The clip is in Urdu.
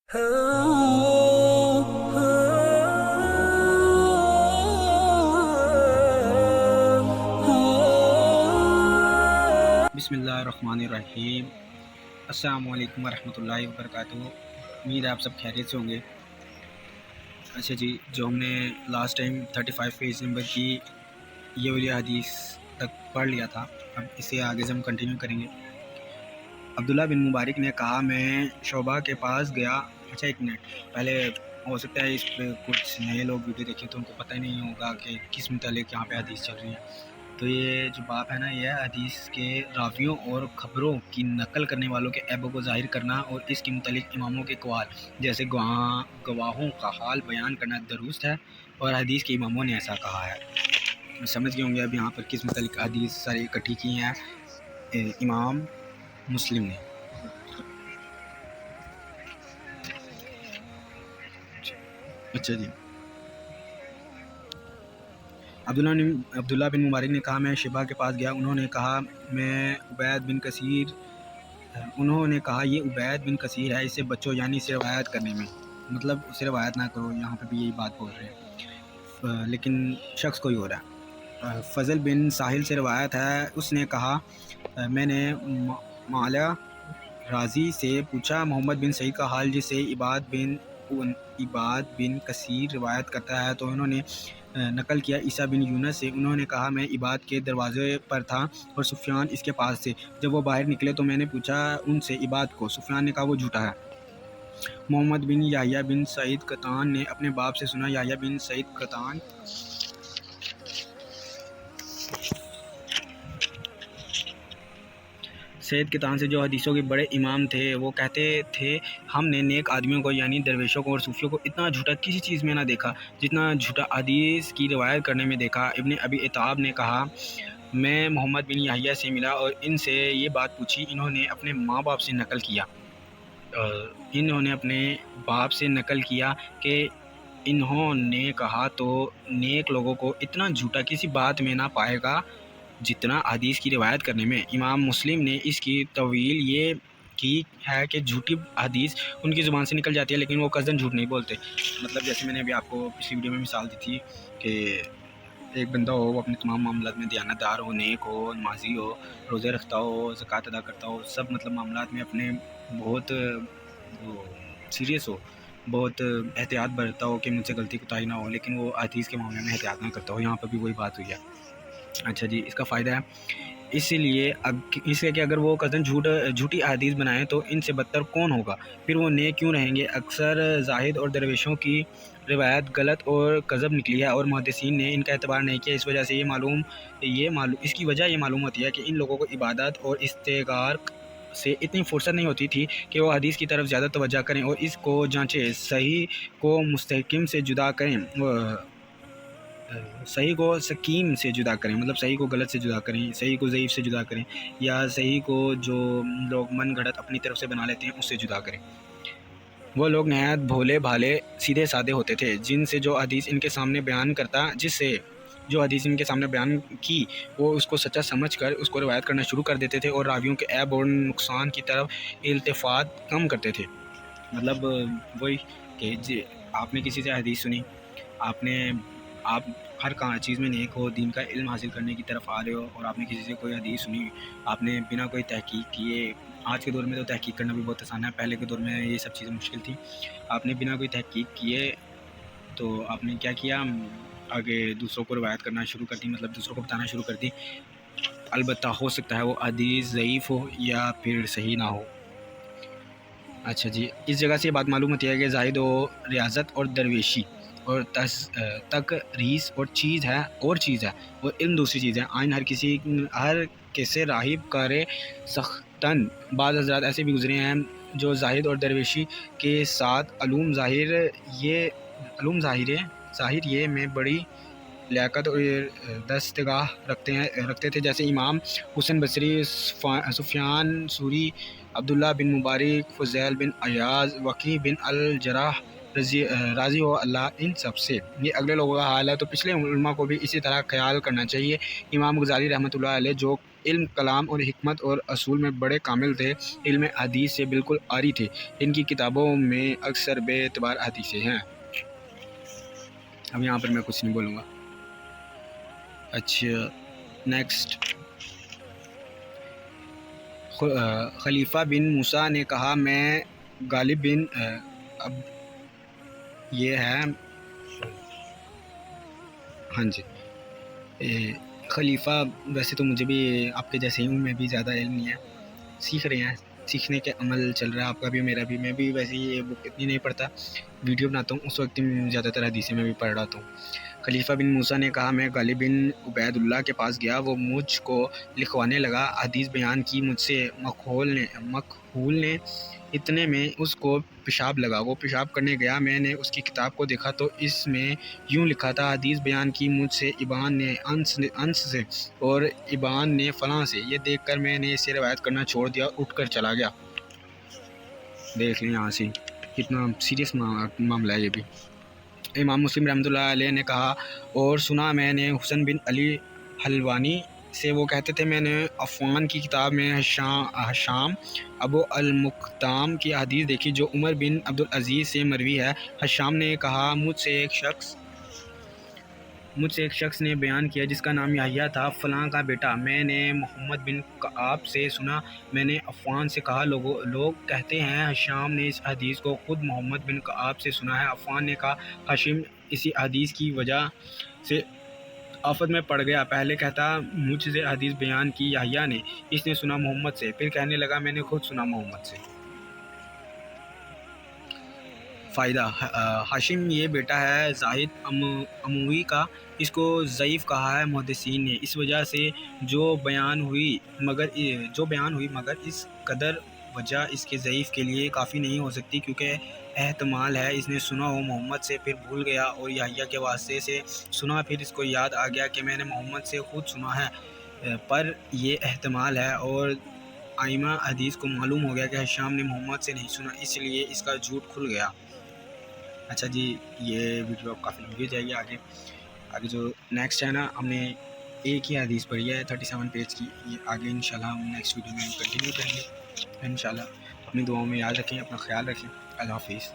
بسم اللہ الرحمن الرحیم۔ السلام علیکم ورحمۃ اللہ وبرکاتہ۔ امید ہے آپ سب خیریت سے ہوں گے۔ اچھا جی، جو ہم نے لاسٹ ٹائم 35 پیج نمبر کی یہ والی حدیث تک پڑھ لیا تھا، اب اسے آگے سے ہم کنٹینیو کریں گے۔ عبداللہ بن مبارک نے کہا، میں شعبہ کے پاس گیا۔ اچھا ایک منٹ پہلے، ہو سکتا ہے اس پہ کچھ نئے لوگ ویڈیو دیکھیں تو ان کو پتہ ہی نہیں ہوگا کہ کس متعلق یہاں پہ حدیث چل رہی ہے۔ تو یہ جو باب ہے نا، یہ حدیث کے راویوں اور خبروں کی نقل کرنے والوں کے عیبوں کو ظاہر کرنا اور اس کے متعلق اماموں کے اقوال جیسے گواہوں کا حال بیان کرنا درست ہے، اور حدیث کے اماموں نے ایسا کہا ہے۔ سمجھ گئے ہوں گے اب یہاں پر کس متعلق حدیث ساری اکٹھی کی ہیں امام مسلم نے۔ اچھا جی، عبداللہ بن مبارک نے کہا، میں شبہ کے پاس گیا۔ انہوں نے کہا یہ عبید بن کثیر ہے، اسے بچوں یعنی اسے روایت کرنے میں، مطلب اسے روایت نہ کرو، یہاں پہ بھی یہی بات بول رہے ہیں، لیکن شخص کوئی ہو رہا ہے۔ فضل بن ساحل سے روایت ہے، اس نے کہا، میں نے معالیہ راضی سے پوچھا محمد بن سعید کا حال، جس سے عباد بن کثیر روایت کرتا ہے، تو انہوں نے نقل کیا عیسیٰ بن یونس سے۔ انہوں نے کہا، میں عباد کے دروازے پر تھا اور سفیان اس کے پاس تھے۔ جب وہ باہر نکلے تو میں نے پوچھا ان سے عباد کو۔ سفیان نے کہا، وہ جھوٹا ہے۔ محمد بن یحییٰ بن سعید قطان نے اپنے باپ سے سنا۔ یحییٰ بن سعید قطان سے جو حدیثوں کے بڑے امام تھے، وہ کہتے تھے، ہم نے نیک آدمیوں کو یعنی درویشوں کو اور صوفیوں کو اتنا جھوٹا کسی چیز میں نہ دیکھا جتنا جھوٹا حدیث کی روایت کرنے میں دیکھا۔ ابن ابی عتاب نے کہا، میں محمد بن یحییٰ سے ملا اور ان سے یہ بات پوچھی۔ انہوں نے اپنے باپ سے نقل کیا کہ انہوں نے کہا، تو نیک لوگوں کو اتنا جھوٹا کسی بات میں نہ پائے گا جتنا حدیث کی روایت کرنے میں۔ امام مسلم نے اس کی تویل یہ کی ہے کہ جھوٹی حدیث ان کی زبان سے نکل جاتی ہے لیکن وہ قصداً جھوٹ نہیں بولتے۔ مطلب جیسے میں نے ابھی آپ کو پچھلی ویڈیو میں مثال دی تھی کہ ایک بندہ ہو، وہ اپنے تمام معاملات میں دیانت دار ہو، نیک ہو، نمازی ہو، روزے رکھتا ہو، زکوٰۃ ادا کرتا ہو، سب مطلب معاملات میں اپنے بہت سیریس ہو، بہت احتیاط برتتا ہو کہ مجھ سے غلطی کوتاہی نہ ہو، لیکن وہ حدیث کے معاملے میں احتیاط نہ کرتا ہو۔ یہاں پر بھی وہی بات ہوئی ہے۔ اچھا جی، اس کا فائدہ ہے اس لیے کہ اگر وہ قصداً جھوٹی احادیث بنائیں تو ان سے بدتر کون ہوگا؟ پھر وہ نیک کیوں رہیں گے؟ اکثر زاہد اور درویشوں کی روایت غلط اور کذب نکلی ہے اور محدثین نے ان کا اعتبار نہیں کیا۔ اس وجہ سے اس کی وجہ یہ معلوم ہوتی ہے کہ ان لوگوں کو عبادت اور استغفار سے اتنی فرصت نہیں ہوتی تھی کہ وہ حدیث کی طرف زیادہ توجہ کریں اور اس کو جانچیں، صحیح کو مستحکم سے جدا کریں، صحیح کو سقیم سے جدا کریں، مطلب صحیح کو غلط سے جدا کریں، صحیح کو ضعیف سے جدا کریں، یا صحیح کو جو لوگ من گھڑت اپنی طرف سے بنا لیتے ہیں اس سے جدا کریں۔ وہ لوگ نہایت بھولے بھالے سیدھے سادے ہوتے تھے، جس سے جو حدیث ان کے سامنے بیان کی وہ اس کو سچا سمجھ کر اس کو روایت کرنا شروع کر دیتے تھے اور راویوں کے عیب اور نقصان کی طرف التفات کم کرتے تھے۔ مطلب وہی کہ آپ نے کسی سے حدیث سنی، آپ ہر چیز میں نیک ہو، دین کا علم حاصل کرنے کی طرف آ رہے ہو، اور آپ نے کسی سے کوئی حدیث سنی، آپ نے بنا کوئی تحقیق کیے، آج کے دور میں تو تحقیق کرنا بھی بہت آسان ہے، پہلے کے دور میں یہ سب چیزیں مشکل تھیں، آپ نے بنا کوئی تحقیق کیے تو آپ نے کیا کیا، آگے دوسروں کو روایت کرنا شروع کر دی، مطلب دوسروں کو بتانا شروع کر دی۔ البتہ ہو سکتا ہے وہ حدیث ضعیف ہو یا پھر صحیح نہ ہو۔ اچھا جی، اس جگہ سے یہ بات معلوم ہوتی ہے کہ زاہد و ریاضت اور درویشی اور تقریص اور چیز ہے اور علم دوسری چیز ہے۔ آئین ہر کیسے راہب کرے سختن۔ بعض حضرات ایسے بھی گزرے ہیں جو زاہد اور درویشی کے ساتھ علوم ظاہر یہ میں بڑی لیاقت اور دستگاہ رکھتے تھے، جیسے امام حسن بصری، سفیان ثوری، عبداللہ بن مبارک، فضیل بن عیاض، وقیع بن الجراح راضی ہو اللہ ان سب سے۔ یہ اگلے لوگوں کا حال ہے، تو پچھلے علماء کو بھی اسی طرح خیال کرنا چاہیے۔ امام غزالی رحمۃ اللہ علیہ جو علم کلام اور حکمت اور اصول میں بڑے کامل تھے، علم حدیث سے بالکل عاری تھے، ان کی کتابوں میں اکثر بے اعتبار حدیثیں ہیں۔ اب یہاں پر میں کچھ نہیں بولوں گا۔ اچھا نیکسٹ، خلیفہ بن موسیٰ نے کہا میں غالب بن اب یہ ہے ہاں جی خلیفہ، ویسے تو مجھے بھی آپ کے جیسے ہی ہوں، میں بھی زیادہ علم نہیں ہے، سیکھ رہے ہیں، سیکھنے کے عمل چل رہا ہے، آپ کا بھی میرا بھی، میں بھی ویسے ہی یہ بک اتنی نہیں پڑھتا، ویڈیو بناتا ہوں اس وقت زیادہ تر حدیثیں میں بھی پڑھ رہا ہوں۔ خلیفہ بن موسیٰ نے کہا میں غالب بن عبید اللہ کے پاس گیا، وہ مجھ کو لکھوانے لگا، حدیث بیان کی مجھ سے مکحول نے، اتنے میں اس کو پیشاب لگا، وہ پیشاب کرنے گیا، میں نے اس کی کتاب کو دیکھا تو اس میں یوں لکھا تھا حدیث بیان کی مجھ سے ابان نے انس سے اور ابان نے فلاں سے، یہ دیکھ کر میں نے اسے روایت کرنا چھوڑ دیا، اٹھ کر چلا گیا۔ دیکھ لیں یہاں سے کتنا سیریس معاملہ ہے یہ بھی۔ امام مسلم رحمۃ اللہ علیہ نے کہا اور سنا میں نے حسن بن علی حلوانی سے، وہ کہتے تھے میں نے عفان کی کتاب میں حشام ابو المقدام کی حدیث دیکھی جو عمر بن عبدالعزیز سے مروی ہے۔ حشام نے کہا مجھ سے ایک شخص نے بیان کیا جس کا نام یحییٰ تھا، فلاں کا بیٹا، میں نے محمد بن کعب سے سنا، میں نے عفان سے کہا لوگ کہتے ہیں حشام نے اس حدیث کو خود محمد بن کعب سے سنا ہے۔ عفان نے کہا ہاشم اسی حدیث کی وجہ سے آفت میں پڑ گیا، پہلے کہتا مجھ سے حدیث بیان کی یحییٰ نے، اس نے سنا محمد سے، پھر کہنے لگا میں نے خود سنا محمد سے۔ فائدہ، ہاشم یہ بیٹا ہے زاہد اموی کا، اس کو ضعیف کہا ہے محدثین نے، اس وجہ سے جو بیان ہوئی مگر اس قدر وجہ اس کے ضعیف کے لیے کافی نہیں ہو سکتی، کیونکہ احتمال ہے اس نے سنا ہو محمد سے، پھر بھول گیا اور یحییٰ کے واسطے سے سنا، پھر اس کو یاد آ گیا کہ میں نے محمد سے خود سنا ہے، پر یہ احتمال ہے، اور ائمہ حدیث کو معلوم ہو گیا کہ ہشام نے محمد سے نہیں سنا، اس لیے اس کا جھوٹ کھل گیا۔ اچھا جی، یہ ویڈیو اب کافی لمبی ہو جائے گی، آگے جو نیکسٹ ہے نا، ہم نے ایک ہی حدیث پڑھی ہے 37 پیج کی، یہ آگے انشاءاللہ ہم نیکسٹ ویڈیو میں کنٹینیو کریں گے انشاءاللہ۔ اپنی دعاؤں میں یاد رکھیں، اپنا خیال رکھیں، اللہ حافظ۔